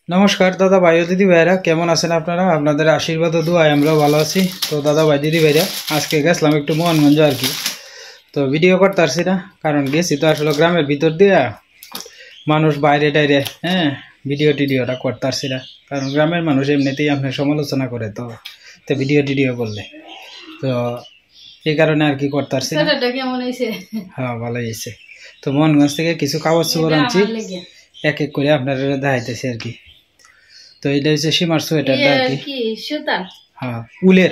নমস্কার দাদা ভাই ও দিদি ভাইরা, কেমন আছেন আপনারা? আপনাদের আশীর্বাদ ও দোয়ায় আমরাও ভালো আছি। তো দাদা ভাই দিদি ভাইরা, আজকে গেছিলাম একটু মোহনগঞ্জ আর কি। তো ভিডিও করতে পারছি না, কারণ গেছি তো আসলে গ্রামের ভিতর দিয়া, মানুষ বাইরে টাইরে ভিডিওটা করতে পারছি না, কারণ গ্রামের মানুষ এমনিতেই আপনার সমালোচনা করে। তো ভিডিও করলে তো এই কারণে আর কি করতে পারছি না। হ্যাঁ, ভালোই হয়েছে। তো মোহনগঞ্জ থেকে কিছু কাগজ চোপড় আনছি, এক এক করে আপনারা দেখাইতেছি আর কি। তো এটা হচ্ছে সীমার সোয়েটারটা আর কি, হ্যাঁ উলের।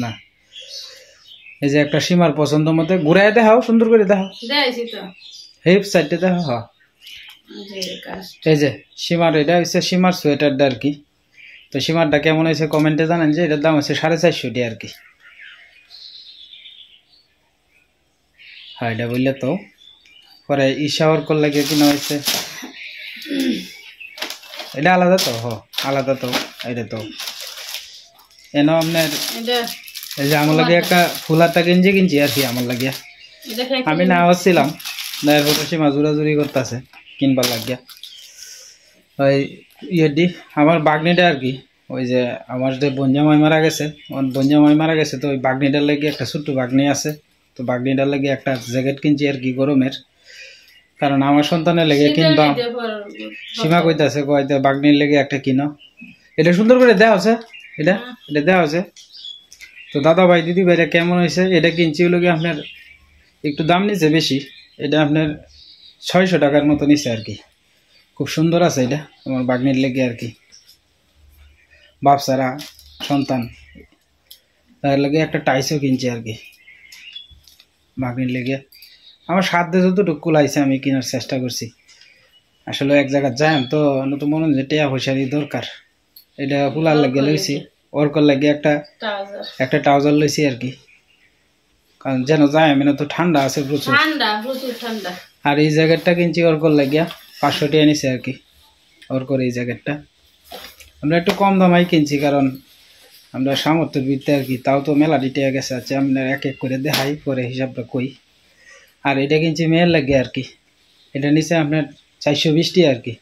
না, এই যে একটা সীমার পছন্দ মতে ঘুরাই দেখাও, সুন্দর করে দেখাও, হেপ সাইডে দেখাও। হ্যাঁ, এই যে সীমার, এটা হচ্ছে সীমার সোয়েটারটা আর কি। তো সীমারটা কেমন হয়েছে কমেন্টে জানান। যে এটার দাম হচ্ছে 450 আর কি। হ্যাঁ, এটা বললে তো পরে ইশাওয়ার করলে কিনা হয়েছে, এটা আলাদা তো। আলাদা তো, এটা তো এনে আপনার এই যে আমার লাগে একটা ফুলারটা কিনছি আর কি। আমার লাগিয়া আমি না হচ্ছিলাম, সীমা জোরাজুরি করতেছে কিনবার লাগিয়া। ওই ইয়েটি আমার বাগনিটা আর কি, ওই যে আমার যে বঞ্জামাই মারা গেছে, তো ওই বাগনিটার লাগে একটা ছোট্ট বাগনি আছে। তো বাগনিটার লাগে একটা জ্যাকেট কিনছি আর কি গরমের, কারণ আমার সন্তানের লেগে কিনবাম। সীমা কইতাছে কয়তে বাগনির লেগে একটা কিনো, এটা সুন্দর করে দেওয়া আছে, এটা দেওয়া আছে। তো দাদা ভাই দিদি ভাইরা কেমন হয়েছে? এটা কিনছি হলো কি আপনার একটু দাম নিচ্ছে বেশি, এটা আপনার 600 টাকার মতো নিচ্ছে আর কি। খুব সুন্দর আছে এটা আমার বাগনির লেগে আর কি, বাপসারা সন্তান, তার লাগে একটা টাইসও কিনছি আর কি বাগনির লেগে। আমার সাধ্যে যতটুকু কুলাইছে আমি কেনার চেষ্টা করছি। আসলে এক জায়গায় যাই তো নতুন মনে যে টেয়া পয়সারই দরকার, এটা কুলার লাগে লইছি। ওরকর লাগে একটা ট্রাউজার লইছি আর কি, কারণ যেন যায় আমি না, তো ঠান্ডা আছে প্রচুর ঠান্ডা। আর এই জ্যাকেটটা কিনছি ওরকর লাগিয়া 500 টাকা নিছে আর কি। ওরকর এই জ্যাকেটটা আমরা একটু কম দামাই কিনছি, কারণ আমরা সামর্থ্যের ভিত্তি আর কি। তাও তো মেলা ডিটেয়া গেছে আছে, আমরা এক এক করে দেখাই পরে হিসাবটা কই। আর এটা কিনছি মেয়ের লাগে আর কি, এটা নিচে আপনার 420 টাকা আর কি।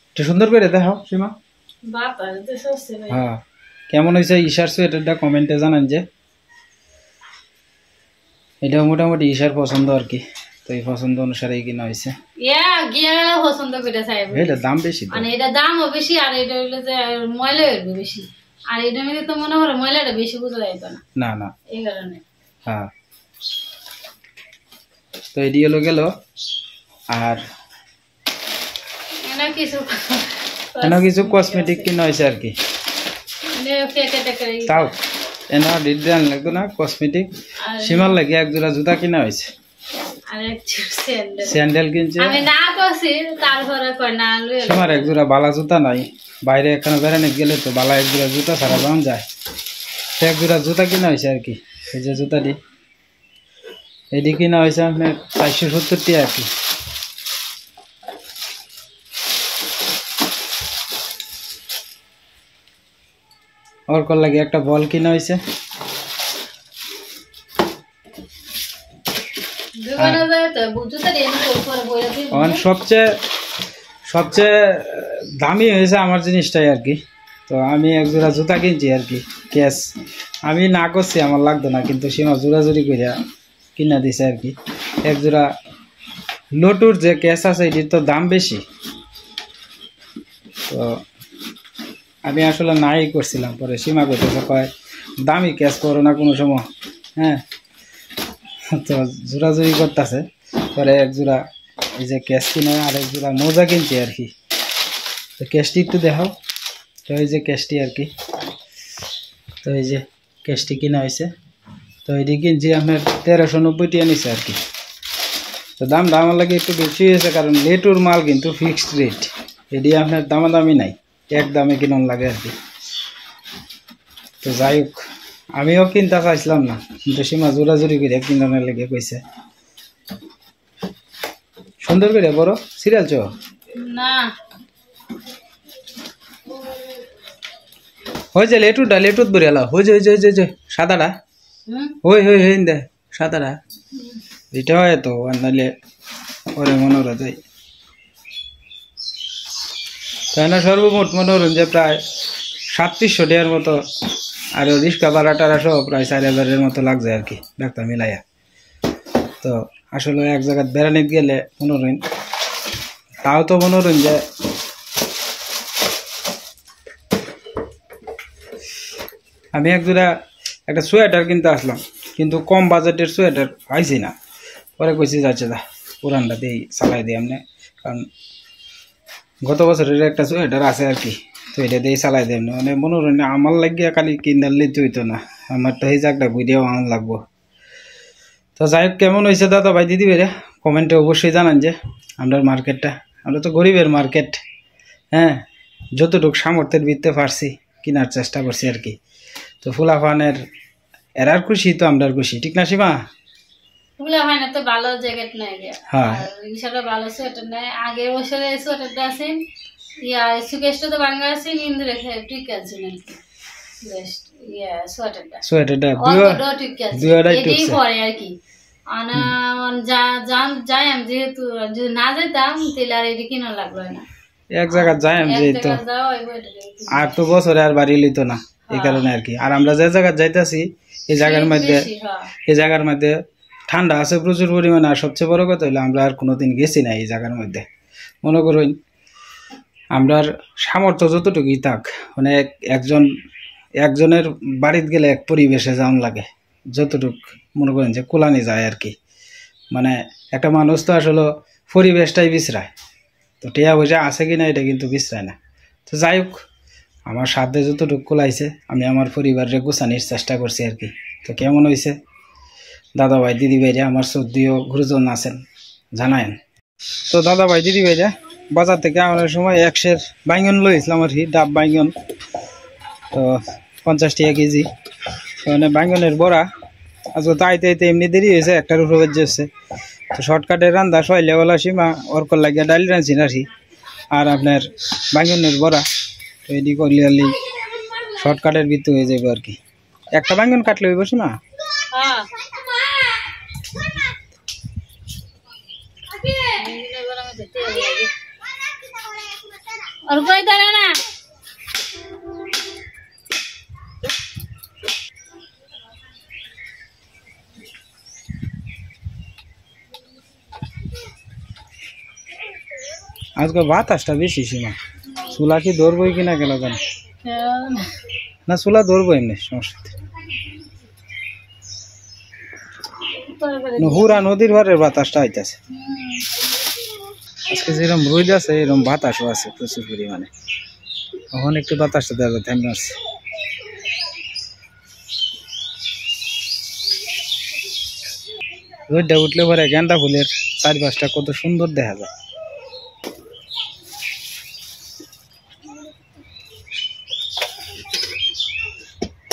একটু সুন্দর করে দেখাও সীমা। হ্যাঁ, কেমন হয়েছে ঈশার সোয়েটারটা কমেন্টে জানান। যে এটা মোটামুটি ঈশার পছন্দ আর কি, তো এই পছন্দ অনুসারে কিনা হয়েছে। এটা দাম বেশি, মানে এটা দামও বেশি, আর এটা হইলো যে ময়লা বেশি, আর এটা নিয়ে তো মনে হয় ময়লাটা বেশি বোঝা যাইতো না। না এই কারণে। হ্যাঁ, তো এটি হলো গেল। আর কিছু কসমেটিক কিনা হয়েছে আর কি। তাও এনা ডিজাইন লাগতো না কসমেটিক। সীমার লাগে এক জোড়া জুতা কিনা হয়েছে, স্যান্ডেল কিনছে। সীমার এক জোড়া বালা জুতা নাই, বাইরে এখানে বেড়ানে গেলে তো বালা এক জোড়া জুতা ছাড়া পাওয়া যায়। এক জোড়া জুতা কিনা হয়েছে আর কি। এই যে জুতাটি, এটি কিনা হয়েছে আপনার 470 টাকা আর কি। ওর কর লাগে একটা বল কিনা হয়েছে। সবচেয়ে দামি হয়েছে আমার জিনিসটাই আর কি। তো আমি এক জোড়া জুতা কিনছি আর কি, ক্যাশ আমি না করছি, আমার লাগতো না, কিন্তু সীমা জোরাজুরি করিয়া কিনা দিছে আর কি। এক জোড়া লোটুর যে ক্যাশ আছে এটির তো দাম বেশি, তো আমি আসলে নাই করছিলাম। পরে সীমা করতেছে কয় দামি ক্যাশ করো না কোনো সময়। হ্যাঁ, তো জোরাজুরি করতেছে। পরে এক জোড়া এই যে ক্যাশ কিনে আর এক জোড়া মোজা কিনছি আর কি। তো ক্যাশটি একটু দেখাও। তো এই যে ক্যাশটি আর কি, তো এই যে ক্যাশটি কিনা হয়েছে। তো এটি কিনছি আপনার 1390 টাকা নিচ্ছে আর কি। তো দামটা আমার লাগে একটু বেশি হয়েছে, কারণ লেটুর মাল কিন্তু ফিক্সড রেট, এটি আপনার দামাদামি নাই, এক দামে কিনন লাগে আর কি। তো যাই হোক, আমিও কিনতে চাইছিলাম না, কিন্তু সীমা জোরাজুরি করে কিনার লেগে কইছে। সুন্দর করে বড় সিরিয়াল চো না হয়ে যায়, লেটুট বরিয়ালা হয়ে যায় সাদাটা, ওই দে সাদাটা এটা হয় তো আর নাহলে পরে মনে করা যায় তাই না। সর্বমোট মনে করেন যে প্রায় 3700 টাকার মতো, আর রিক্সা ভাড়া টাড়া সহ প্রায় 4000-এর মতো লাগছে আর কি ডাক্তার মিলাইয়া। তো আসলে এক জায়গায় বেড়ানি গেলে মনে করেন তাও তো মনে করেন যে আমি একটা সোয়েটার কিনতে আসলাম, কিন্তু কম বাজেটের সোয়েটার পাইছি না। পরে কইছি যাচ্ছে দা পুরানটা দিয়েই চালাই দিই এমনি, কারণ গত বছরের একটা সোয়েটার আছে আর কি, তো এটা দিয়েই চালাই দিই এমনি। মানে মনে করেন আমার লাগিয়া খালি কিনার লিতে হইতো না, আমার তো এই জায়গাটা বুঝিয়েও আমার লাগবো। তো যাই হোক, কেমন হয়েছে দাদা ভাই দিদি ভাইরা কমেন্টে অবশ্যই জানান যে আমরা মার্কেটটা, আমরা তো গরিবের মার্কেট, হ্যাঁ যতটুকু সামর্থ্যের ভিত্তিতে পারছি কেনার চেষ্টা করছি আর কি। তো ফুলাফানের এরার খুশি তো আমরার খুশি, ঠিক না সীমা? ফুলাফান তো ভালো জ্যাকেট নাই রে, হ্যাঁ ইশাটা ভালো সোয়েটার নাই। আগে বছরে সোয়েটারটা আছেন ইয়া সুকেশটা তো ভাঙা আছে, নিন্দু রেখে ঠিক আছে নাকি ইয়া সোয়েটারটা এটাই পরে আর কি। যাই আমি যেহেতু যদি না যেতাম তাহলে আর এটি কিনা লাগলো না। এক জায়গা যাই আমি যেহেতু আর তো বছরে আর বাড়ি লইতো না, এই কারণে আর কি। আর আমরা যে জায়গা যাইতাছি এই জায়গার মধ্যে ঠান্ডা আছে প্রচুর পরিমাণে। আর সবচেয়ে বড় কথা হলো আমরা আর কোনোদিন গেছি না এই জায়গার মধ্যে। মনে করুন আমরার সামর্থ্য যতটুকুই থাক, মানে একজনের বাড়িতে গেলে এক পরিবেশে যাওয়ান লাগে, যতটুক মনে করেন যে কোলানি যায় আর কি। মানে একটা মানুষ তো আসলে পরিবেশটাই বিশ্রায়, তো টিয়া পয়সা আছে কি না এটা কিন্তু বিশ্রায় না। তো যাই হোক, আমার সাধ্যে যতটুকু কোলাইছে আমি আমার পরিবারের গোছানির চেষ্টা করছি আর কি। তো কেমন হয়েছে দাদা ভাই দিদি ভাইরা, আমার সর্দিও গুরুজন আছেন জানায়েন। তো দাদা ভাই দিদি ভাইরা বাজার থেকে আনার সময় 100 বাইঙ্গন লইছিলাম আর কি, ডাব বাইঙ্গন, তো 50 টাকা কেজি। মানে বাইঙ্গনের বড়া আজকে তো আইতে আইতে এমনি দেরি হয়েছে, একটার উপরে বেজেছে। তো শর্টকাটের রান্না সইলেওয়ালা সীমা ওরকর লাগিয়া ডাল রাঁধছি নাকি, আর আপনার বাইঙ্গনের বড়া তো এটি করলে আলি শর্টকাটের ভিত্তি হয়ে যাবে আর কি। একটা বাইঙ্গন কাটলে হইব সীমা। और कोई तरह ना আজকে বাতাসটা বেশি সীমা, চুলা কি ধরবই কিনা গেল জান না, চুলা ধরবো এমনি সমস্যা। হুরা নদীর ভারের বাতাসটা আইতেছে আজকে, যেরকম রোদ আছে এরকম বাতাসও আছে প্রচুর পরিমাণে। এখন একটু বাতাসটা দেওয়া থেমে আসছে। রোদটা উঠলে পরে গেন্দা ফুলের চারপাশটা কত সুন্দর দেখা যায়।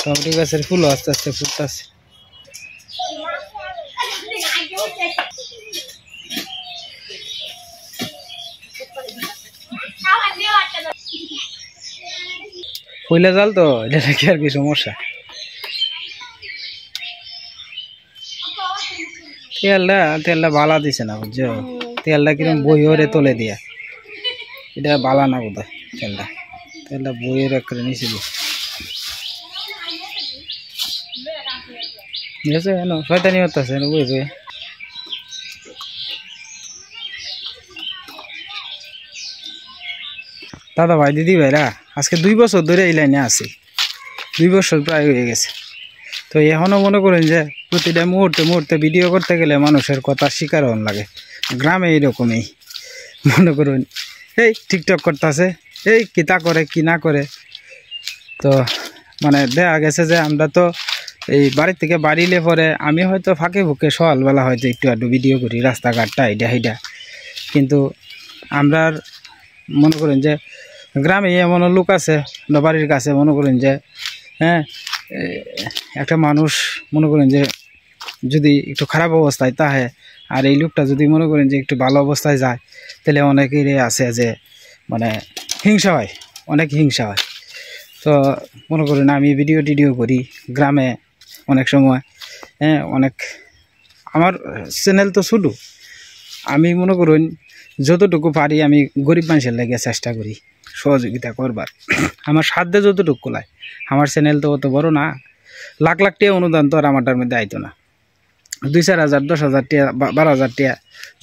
টমেটো গাছের ফুলও আস্তে আস্তে ফুটতেছে। পয়লা জাল তো এটা নাকি আর কি সমস্যা। তেলটা বালা দিছে না বুঝছো, তেলটা কিরম বইরে তোলে দিয়া, এটা বালা না বোধ হয়। তেলটা বইয়ের করে নিচে দিয়ে শয়তানি হতেছে বই বই। দাদা ভাই দিদি ভাইরা আজকে 2 বছর ধরে এই লাইনে আছি, 2 বছর প্রায় হয়ে গেছে। তো এখনও মনে করেন যে প্রতিটা মুহূর্তে ভিডিও করতে গেলে মানুষের কথা স্বীকার হন লাগে। গ্রামে এইরকমই মনে করুন, এই টিকটক করতেছে, এই কিতা করে কি না করে। তো মানে দেখা গেছে যে আমরা তো এই বাড়ির থেকে বাড়িলে পরে আমি হয়তো ফাঁকে ফুঁকে সকালবেলা হয়তো একটু ভিডিও করি রাস্তাঘাটটা এইটা, কিন্তু আমরা মনে করেন যে গ্রামে এমন লোক আছে বাড়ির কাছে মনে করেন যে হ্যাঁ একটা মানুষ মনে করেন যে যদি একটু খারাপ অবস্থায় তাহে, আর এই লোকটা যদি মনে করেন যে একটু ভালো অবস্থায় যায়, তাহলে অনেকেরই আছে যে মানে হিংসা হয়, অনেক হিংসা হয়। তো মনে করেন আমি ভিডিও করি গ্রামে অনেক সময়, হ্যাঁ অনেক আমার চ্যানেল তো ছোটো, আমি মনে করুন যতটুকু পারি আমি গরিব মানুষের লাগে চেষ্টা করি সহযোগিতা করবার। আমার সাধ্যে যতটুকু কোলায়, আমার চ্যানেল তো অত বড় না, লাখ লাখ টাকা অনুদান তো আর আমারটার মধ্যে আইতো না, 2-4,000 10,000 টাকা 12,000 টাকা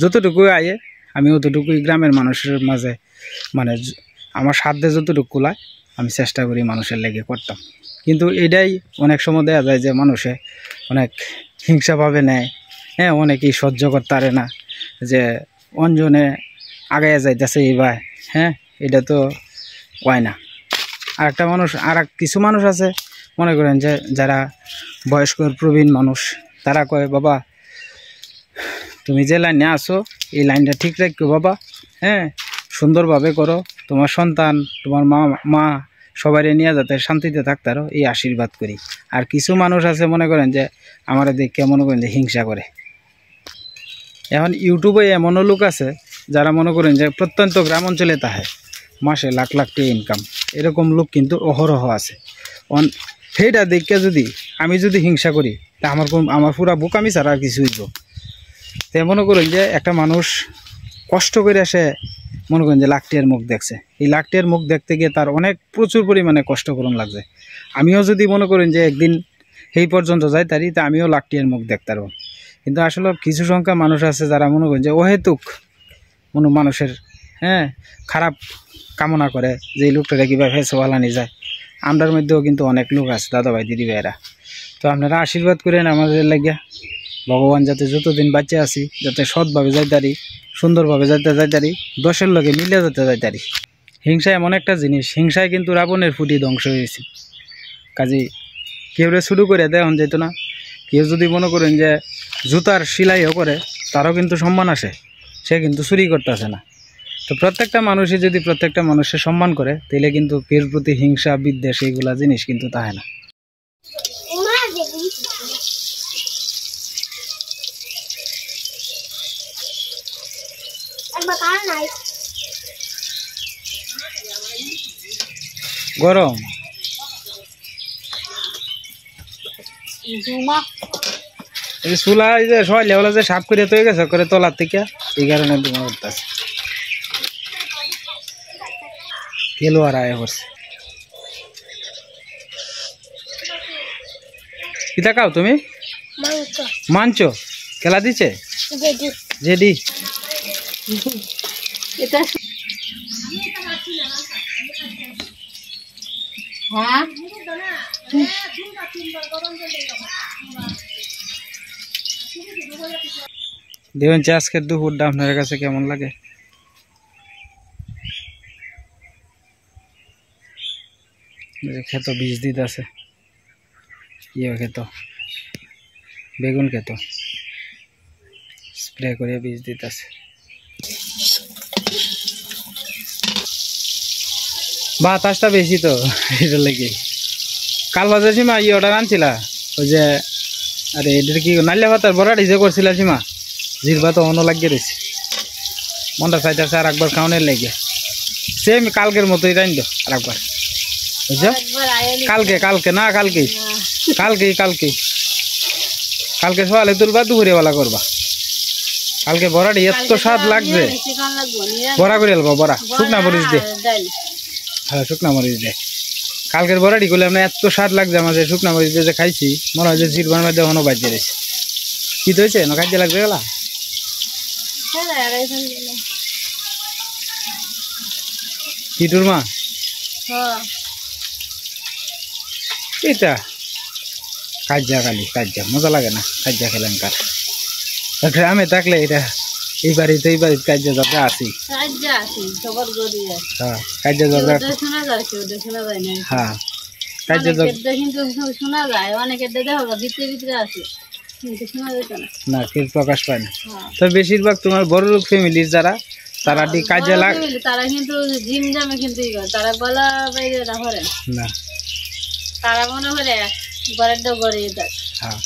যতটুকুই আয়ে আমি অতটুকুই গ্রামের মানুষের মাঝে মানে আমার সাধ্যে যতটুকু কোলায় আমি চেষ্টা করি মানুষের লেগে করতাম। কিন্তু এটাই অনেক সময় দেখা যায় যে মানুষে অনেক হিংসাভাবে নেয়, হ্যাঁ, অনেকেই সহ্য করতে পারে না যে অঞ্জনে আগাইয়া যাইতেছে এইবার, হ্যাঁ, এটা তো কয় না। আর একটা মানুষ, আর কিছু মানুষ আছে মনে করেন যে যারা বয়স্ক প্রবীণ মানুষ, তারা কয় বাবা তুমি যে লাইনে আসো এই লাইনটা ঠিক রাখো বাবা, হ্যাঁ, সুন্দরভাবে করো, তোমার সন্তান তোমার মা সবাই নিয়ে যাতে শান্তিতে থাকতারো এই আশীর্বাদ করি। আর কিছু মানুষ আছে মনে করেন যে আমার দেখে মনে করেন যে হিংসা করে। এখন ইউটিউবে এমনও লোক আছে যারা মনে করেন যে প্রত্যন্ত গ্রাম অঞ্চলে তাহে মাসে লাখ লাখ টাকা ইনকাম, এরকম লোক কিন্তু অহরহ আছে। সেইটা দেখে যদি আমি যদি হিংসা করি তা আমার পুরা বুক আমি ছাড়া আর কিছু হইব। তো মনে করেন যে একটা মানুষ কষ্ট করে আসে মনে করেন যে লাখ টাকার মুখ দেখছে, এই লাখ টাকার মুখ দেখতে গিয়ে তার অনেক প্রচুর পরিমাণে কষ্ট করুন লাগছে। আমিও যদি মনে করেন যে একদিন এই পর্যন্ত যাই তারি তা আমিও লাখ টাকার মুখ দেখতে পারব। কিন্তু আসলে কিছু সংখ্যা মানুষ আছে যারা মনে করেন যে অহেতুক মানুষের, হ্যাঁ, খারাপ কামনা করে যে এই লোকটা কীভাবে ফেসে ভালানি যায়। আমরার মধ্যেও কিন্তু অনেক লোক আছে দাদা ভাই দিদি ভাইরা। তো আপনারা আশীর্বাদ করেন আমাদের লাগিয়া, ভগবান যাতে যতদিন বাচ্চা আছি যাতে সৎভাবে যাইতারি, সুন্দরভাবে যাইতারি, দশের লগে মিলে যাইতারি। হিংসা এমন একটা জিনিস, হিংসায় কিন্তু রাবণের ফুটি ধ্বংস হয়েছে। কাজেই কেউ শুরু করে দেওয়া যেত না। কেউ যদি মনে করেন যে জুতার সেলাইও করে তারও কিন্তু সম্মান আসে, সে কিন্তু চুরি করতেছে না। তো প্রত্যেকটা মানুষই যদি প্রত্যেকটা মানুষের সম্মান করে তাহলে কিন্তু কেউর প্রতি হিংসা বিদ্বেষ এইগুলা জিনিস কিন্তু থাকে না। গরম এই চুলা যে সবাই লেভেলে যে সাফ করে তৈরি গেছে করে তলার থেকে, এই কারণে ধোঁয়া উঠতেছে। কেলো আর আয় করছে কিতা খাও তুমি? মাংস খেলা দিছে জেডি। দেখুন আজকের দুপুরটা আপনার কাছে কেমন লাগে? খেত বীজ দিতে আছে, ইয়ে খেত বেগুন খেত স্প্রে করে বীজ দিতে আছে। বাতাসটা বেশি তো এটা লেগে। কাল বাজে সীমা ই অর্ডার আনছিলা ওই যে, আরে এটা কি নাইলে ভাতার বড়া ডিজে করছিলা সীমা, জিরবা তো অন্য লাগিয়ে রয়েছে, মনটা চাইতেছে আর একবার খাওয়ানোর লেগে। সেম কালকের মতোই রাইন দো আর একবার, বুঝছো? কালকে কালকে না কালকেই কালকেই কালকেই কালকে সকালে তুলবা দুপুরেবেলা করবা। কালকে বড়াটি এত স্বাদ লাগবে, বড়া করে আলবা, বড়া শুকনা মরিচ দে, হ্যাঁ শুকনা মরিচ দে। কালকের বড়াটি করলে আমরা এত স্বাদ লাগছে আমাদের শুকনা মরিচ দিয়ে যে খাইছি, মনে হয় যে জিরবার মধ্যে এখনো বাজিয়ে রয়েছে। কি তো হয়েছে না খাইতে লাগবে গেলা কিটুর মা এটা কাজা খালি কাজা মজা লাগে না, কাজা খেলেন কার গ্রামে থাকলে এটা এই বাড়িতে এই বাড়িতে কাজা যাবে আসি, হ্যাঁ কাজা যাবে, হ্যাঁ কাজা যাবে না, কেউ প্রকাশ পায় না। তো বেশিরভাগ তোমার বড় লোক ফ্যামিলির যারা তারা কাজে লাগে, তারা কিন্তু জিম জামে কিন্তু তারা গলা বাইরে ধরে না, তারা মনে করে ঘরের তো ঘরে যায়। হ্যাঁ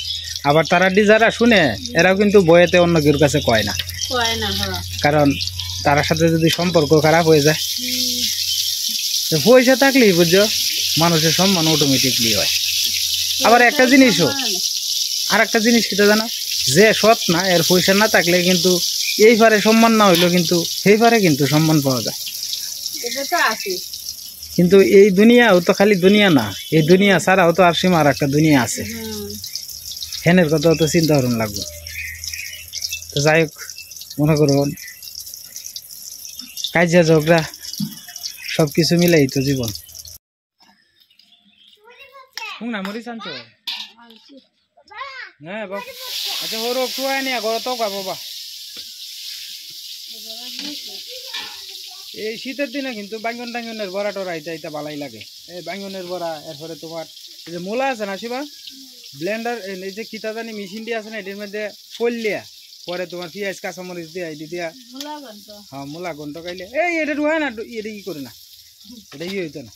আবার তারা যারা শুনে এরাও কিন্তু বয়েতে অন্য কেউ কাছে কয় না, কারণ তার সাথে যদি সম্পর্ক খারাপ হয়ে যায়, পয়সা থাকলেই বুঝছো মানুষের সম্মান অটোমেটিকলি হয়। আবার একটা জিনিসও, আর একটা জিনিস কিটা জানো, যে সৎ না এর পয়সা না থাকলে কিন্তু এই পারে সম্মান না হইলেও কিন্তু সেই পারে কিন্তু সম্মান পাওয়া যায়। কিন্তু এই দুনিয়াও তো খালি দুনিয়া না, এই দুনিয়া ছাড়াও তো আর সীমার একটা দুনিয়া আছে, হেনের কথা তো চিন্তা করুন লাগবে। তো যাই হোক, মনে করুন কাজিয়া ঝগড়া সব কিছু মিলেই তো জীবন। না মরিস আনছো? হ্যাঁ বাবা, আচ্ছা ওর একটু নিয়ে ঘর তো বাবা। এই শীতের দিনে কিন্তু বাইঙ্গন টাঙ্গনের বড়া টরা এটা ভালোই লাগে। এই বাইঙ্গনের বড়া, এরপরে তোমার এই যে মূলা আছে না শিবা, ব্লেন্ডার এই যে কিতা জানি মেশিন দিয়ে আছে না, এটির মধ্যে ফলিয়া পরে তোমার পেঁয়াজ কাঁচামরিচ দিয়া এটি দিয়া, হ্যাঁ মূলা ঘন্ট খাইলে এই এটা হয় না, এটা কি করে না, এটা ইয়ে হইতো না,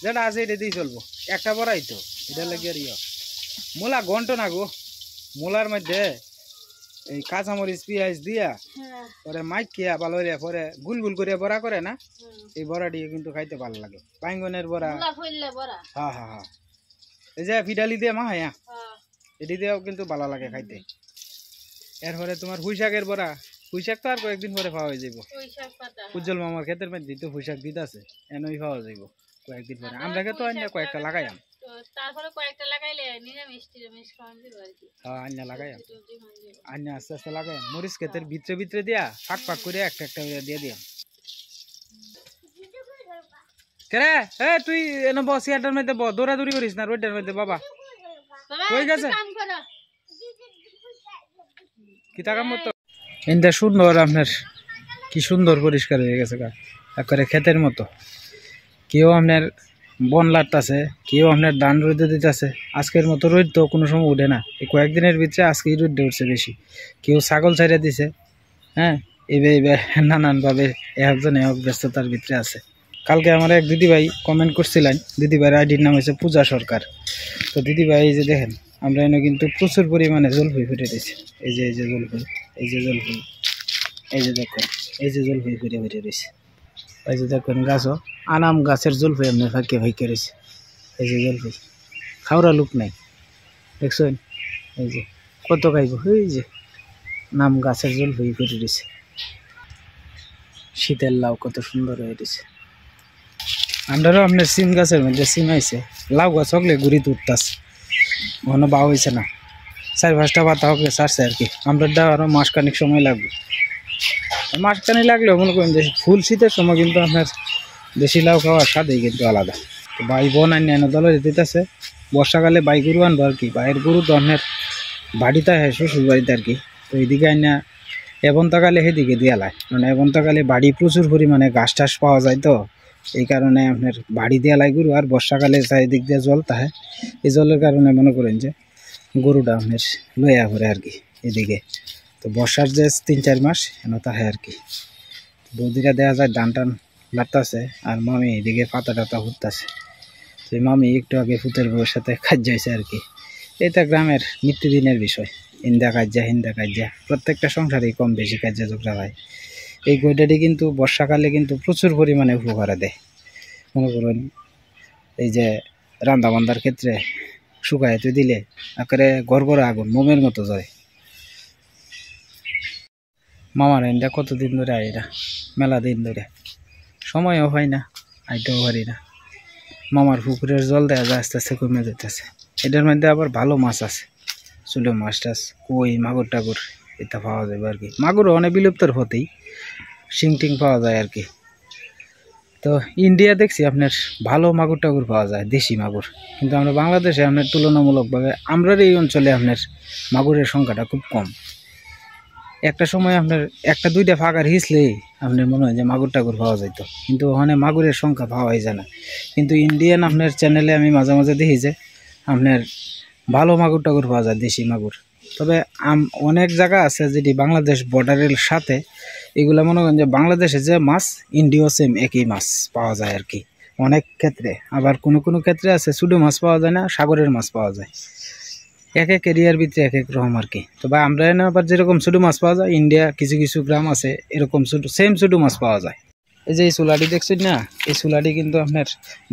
যেটা আছে এটা দিয়ে চলবো, একটা বড়াই তো এটা লাগে আর ইয়ে মূলা ঘন্ট না গো, মূলার মধ্যে এই কাঁচামরিচ পেঁয়াজ দিয়া পরে মাইকিয়া ভালো পরে গুল গুল করে বড়া করে না, এই বড়া দিয়ে কিন্তু খাইতে ভালো লাগে। বাইঙ্গনের বড়া, হ্যাঁ হ্যাঁ হ্যাঁ, এই যে ফিডালি দিয়ে মা হ্যাঁ এটি দিয়েও কিন্তু ভালো লাগে খাইতে। এরপরে তোমার পুঁইশাকের বড়া, পুঁইশাক তো আর কয়েকদিন পরে পাওয়া হয়ে যাবো, উজ্জ্বল মামার ক্ষেতের মধ্যে তো পুঁইশাক দিতে আছে, এনই পাওয়া যাইব কয়েকদিন পরে। আমরা তো আইনা কয়েকটা লাগাইম, তারপরে কয়েকটা লাগাইলে নিরামিষ টিরামিষ খাওয়ান দিব আর কি। হ্যাঁ আইনা লাগাইম, আইনা আস্তে আস্তে লাগাইম, মরিচ ক্ষেতের ভিতরে ভিতরে দিয়া ফাঁক ফাঁক করে একটা একটা দিয়ে দিয়াম। কেরে এ তুই এনে বস, ইয়াটার মধ্যে বস, দৌড়াদৌড়ি করিস না রোডের মধ্যে বাবা, হয়ে গেছে কি টাকা মতো। এটা সুন্দর, আপনার কি সুন্দর পরিষ্কার হয়ে গেছে গা, একবারে ক্ষেতের মতো। কেউ আপনার বন লাটতেছে, কেউ আপনার ধান রোদে দিতেছে। আজকের মতো রোদ তো কোনো সময় উঠে না, এই কয়েকদিনের ভিতরে আজকেই রোদ উঠছে বেশি। কেউ ছাগল ছাইড়ে দিছে, হ্যাঁ এবার নানানভাবে একজন এক ব্যস্ততার ভিতরে আছে। কালকে আমার এক দিদিভাই কমেন্ট করছিলেন, দিদিভাইয়ের আইডির নাম হচ্ছে পূজা সরকার। তো দিদিভাই এই যে দেখেন, আমরা এনে কিন্তু প্রচুর পরিমাণে জলফুই ফুটে দিয়েছি, এই যে জলফুই, এই যে জলফুই, এই যে দেখুন এই যে জলফুই ফুটে ফুটে রয়েছে, এই যে দেখুন গাছও আনাম গাছের জলফুই আপনার ফাঁকে ফাঁকে রয়েছে, এই যে জলফুই খাওয়ার লোক নাই দেখছেন, এই যে কত খাইব, এই যে নাম গাছের জলফুই ফুটে রয়েছে। শীতের লাউ কত সুন্দর হয়ে রয়েছে। আমরাও আপনার সিম গাছের মধ্যে সিম আইছে, লাউ গাছ হকলে ঘুরি তুলতাছে, ঘন বা হয়েছে না, 4-5টা পাতা হকলে ছাড়ছে আর কি। আমরা আরও মাসখানিক সময় লাগবে, মাসখানি লাগলেও মনে করেন যে ফুল শীতের সময় কিন্তু আপনার দেশি লাউ খাওয়ার স্বাদেই কিন্তু আলাদা। তো ভাই বোন আন্য দলে দিতেছে, বর্ষাকালে বাই গরু আনবো আর কি, বাইরের গরু তো আপনার বাড়িতে হয় শ্বশুর বাড়িতে আর কি। তো এইদিকে আইনা এবনতাকালে সেদিকে দিয়া লাই, মানে এবনতাকালে বাড়ি প্রচুর পরিমাণে ঘাস টাস পাওয়া যায়, তো এই কারণে আপনার বাড়ি দিয়া লাই গরু। আর বর্ষাকালে চারিদিক দিয়ে জল থাকে, এই জলের কারণে মনে করেন যে গরুটা আপনার লইয়া ঘুরে আর কি এদিকে। তো বর্ষার যে 3-4 মাস এনে তাহে আর কি। বৌদিরা দেখা যায় ধান টান লাটতেছে, আর মামি এদিকে পাতা টাতা ফুটতেছে। তো মামি একটু আগে ফুতের বউয়ের সাথে কাজ হয়েছে আর কি। এটা গ্রামের নিত্যদিনের বিষয়, হিন্দা কাজ্যা হিন্দা কাজ্যা, প্রত্যেকটা সংসারেই কম বেশি কাজ্যা ঝগড়া হয়। এই গইটাটি কিন্তু বর্ষাকালে কিন্তু প্রচুর পরিমাণে উপকার দেয়। মনে করুন এই যে রান্না বান্ধার ক্ষেত্রে শুকাইতে দিলে একেবারে গড়গড়া আগুন মোমের মতো জ্বলে। মামার এনটা কতদিন ধরে আইরা, মেলা দিন ধরে, সময়ও হয় না, আইতেও পারি না। মামার পুকুরের জল দেওয়া যায় আস্তে আস্তে কমে যেতেছে। এটার মধ্যে আবার ভালো মাছ আছে, চুলো মাছ টাছ, কই মাগুর টাগুর এটা পাওয়া যাবে আর কি। মাগুরও অনেক বিলুপ্তর হতেই, শিং টিং পাওয়া যায় আর কি। তো ইন্ডিয়া দেখছি আপনার ভালো মাগুর টাগুর পাওয়া যায়, দেশি মাগুর। কিন্তু আমরা বাংলাদেশে আপনার তুলনামূলকভাবে আমরা এই অঞ্চলে আপনার মাগুরের সংখ্যাটা খুব কম। একটা সময় আপনার 1-2টা ফাঁকার হিসলেই আপনার মনে হয় যে মাগুর টাগুর পাওয়া যেত, কিন্তু ওখানে মাগুরের সংখ্যা পাওয়াই যায় না। কিন্তু ইন্ডিয়ান আপনার চ্যানেলে আমি মাঝে মাঝে দেখি যে আপনার ভালো মাগুর টাগুর পাওয়া যায়, দেশি মাগুর। তবে অনেক জায়গা আছে যেটি বাংলাদেশ বর্ডারের সাথে, এগুলো মনে করেন যে বাংলাদেশে যে মাছ ইন্ডিয়া সেম একই মাছ পাওয়া যায় আর কি অনেক ক্ষেত্রে। আবার কোনো কোনো ক্ষেত্রে আছে ছোটো মাছ পাওয়া যায় না, সাগরের মাছ পাওয়া যায়। এক এক এরিয়ার ভিতরে এক এক রকম আর কি। তবে আমরা এনে আবার যেরকম ছোটো মাছ পাওয়া যায়, ইন্ডিয়া কিছু কিছু গ্রাম আছে এরকম ছোটো মাছ পাওয়া যায়। এই যে এই চুলাটি দেখছেন না, এই চুলাটি কিন্তু আপনার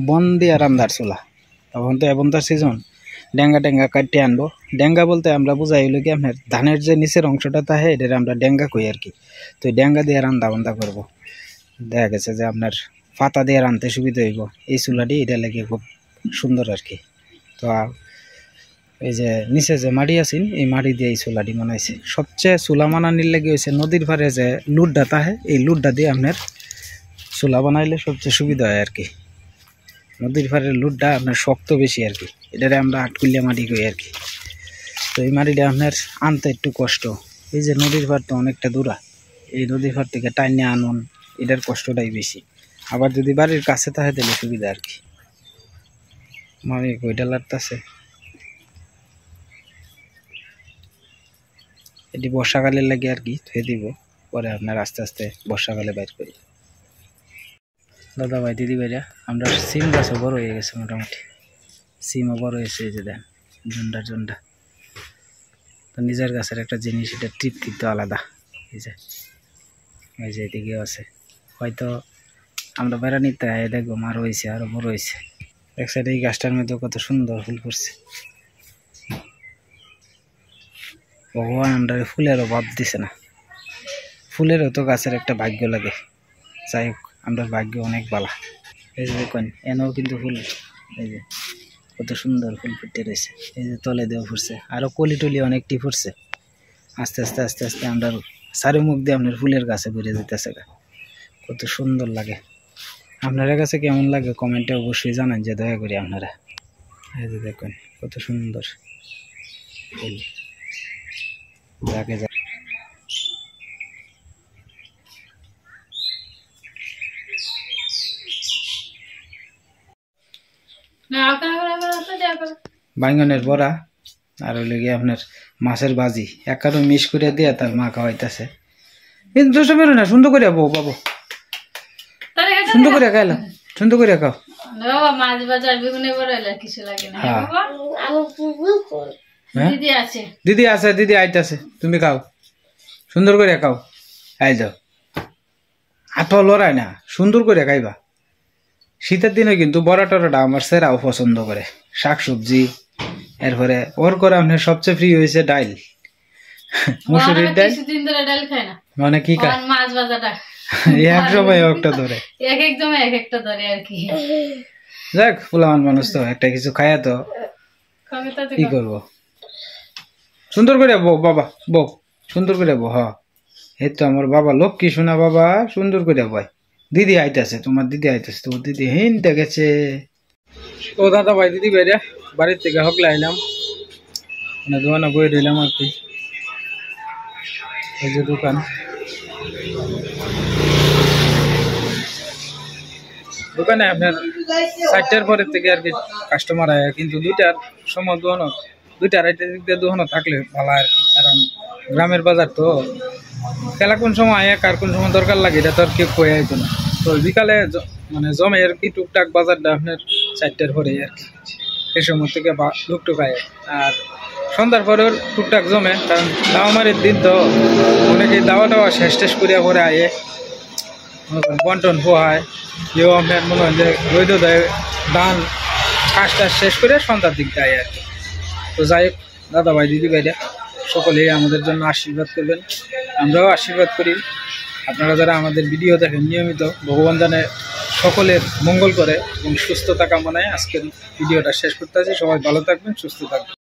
বন দিয়া রান্দার চুলা। তখন তো এবনতার সিজন, ডেঙ্গা টেঙ্গা কাটতে আনবো। ডেঙ্গা বলতে আমরা বুঝাই হলো কি আপনার ধানের যে নিচের অংশটা থাকে এটা আমরা ডেঙ্গা কই আর কি। তো ডেঙ্গা দিয়ে রান্না বান্না করবো। দেখা গেছে যে আপনার পাতা দিয়ে রানতে সুবিধা হইব। এই চুলাটি এটা লেগে খুব সুন্দর আর কি। তো এই যে নিচে যে মাটি আছেন এই মাটি দিয়ে এই চুলাটি বানাইছে। সবচেয়ে চুলা বানানির লেগে হয়েছে নদীর পাড়ে যে লুড্ডা থাকে এই লুড্ডা দিয়ে আপনার চুলা বানাইলে সবচেয়ে সুবিধা হয় আর কি। নদীর পাড়ের লুড্ডা আপনার শক্ত বেশি আর কি, এটারে আমরা আটকুলিয়া মাটি কই আর কি। তো এই মাটিটা আপনার আনতে একটু কষ্ট। এই যে নদীর পাড় তো অনেকটা দূরা, এই নদীর পাড় থেকে টাইনে আনুন এটার কষ্টটাই বেশি। আবার যদি বাড়ির কাছে থাকে তাহলে সুবিধা আর কি। মানে কইটা লাগতেছে এটি বর্ষাকালের লাগে আর কি ধুয়ে দিব, পরে আপনার আস্তে আস্তে বর্ষাকালে বাইর করি। দাদা ভাই দিদি ভাইরা আমরা সিম গাছও বড় হয়ে গেছে, মোটামুটি সিমও বড় হয়েছে। এই যে দেন জন্ডা তো নিজের গাছের একটা জিনিস, এটা ট্রিপ কিন্তু আলাদা। এই যে এদিকেও আছে, হয়তো আমরা বেড়া নিতে দেখবো আরো হয়েছে, আরো বড় হয়েছে। এক সাইডে এই গাছটার মধ্যে কত সুন্দর ফুল ফুটছে। ভগবান আমরা ফুলের অভাব দিছে না, ফুলেরও তো গাছের একটা ভাগ্য লাগে। যাই হোক আমরা ভাগ্য অনেক বালা। এই যে দেখুন এনেও কিন্তু ফুল, এই যে কত সুন্দর ফুল ফুটে রয়েছে। এই যে তলে দেওয়া ফুটছে, আরো কলি টলি অনেকটি ফুটছে। আস্তে আস্তে আস্তে আস্তে আমরা চারিমুখ দিয়ে আপনার ফুলের গাছে বেরিয়ে যেতেছে, কত সুন্দর লাগে। আপনার কাছে কেমন লাগে কমেন্টে অবশ্যই জানান যে দয়া করি আপনারা। এই যে দেখুন কত সুন্দর ফুল, যাকে যা বাইঙ্গনের বড়া আর হইলে গিয়ে আপনার মাছের বাজি একারো মিশ করে দিয়ে তার মা খাওয়াইতেছে। কিন্তু দোষ বেরো না, সুন্দর করে বউ বাবু, সুন্দর করে খাইলাম, সুন্দর করে খাও। মাছ বাজার বেগুনে বড় কিছু লাগে না। দিদি আছে, দিদি আইতাছে, তুমি খাও, সুন্দর করে খাও। আই যাও, হাত লড়াই না, সুন্দর করে খাইবা। শীতের দিনে কিন্তু বড়া টরাটা আমার সেরাও পছন্দ করে, শাক সবজি। এরপরে ওর করে আপনার সবচেয়ে প্রিয় হয়েছে ডাইল, মুসুরির ডাইল। মানে কি খায় মাছ ভাজাটা এক সময় একটা ধরে, এক একদম এক একটা ধরে আর কি। যাক ফুলামান মানুষ তো একটা কিছু খায়া তো কি করবো। সুন্দর করে বউ বাবা, বউ সুন্দর করে বউ। হ্যাঁ এই তো আমার বাবা লক্ষ্মী শোনা বাবা, সুন্দর করে বয়। দিদি আইতাছে, তোমার দিদি আইতাছে, তোমার দিদি হিনতে গেছে। তো দাদা ভাই দিদি ভাইরা বাড়ির থেকে হকলে আইলাম, মানে দোকানে বই রইলাম আর কি। এই যে দোকান, দোকানে আপনার 4টার পরের থেকে আর কি কাস্টমার আয়, কিন্তু 2টার সময় দোকানো, 2-2:30 দিক দিয়ে দোকানো থাকলে ভালো আর কি। কারণ গ্রামের বাজার তো খেলা কোন সময় আয় আর কোন সময় দরকার লাগে এটা তো আর কেউ কয়ে আইতো না। তো বিকালে মানে জমে আর কি টুকটাক বাজারটা আপনার 4টার পরে আর কি, এই সময় থেকে টুকটুক আয়। আর সন্ধ্যার পরেও টুকটাক জমে, কারণ দাওয়ামারির দিন তো অনেকেই দাওয়া টাওয়া শেষ টেস করিয়া করে আয়ে, বন্টন পোহায়। কেউ আপনার মনে হয় যে রৈদ দেয়, ধান কাজ টাজ শেষ করে সন্ধ্যার দিক দেয় আর কি। তো যাই হোক দাদা ভাই দিদি ভাইরা সকলেই আমাদের জন্য আশীর্বাদ করবেন, আমরাও আশীর্বাদ করি। আপনারা যারা আমাদের ভিডিও দেখেন নিয়মিত, ভগবান জানে সকলের মঙ্গল করে এবং সুস্থতা কামনায় আজকের ভিডিওটা শেষ করতে আছি। সবাই ভালো থাকবেন, সুস্থ থাকবেন।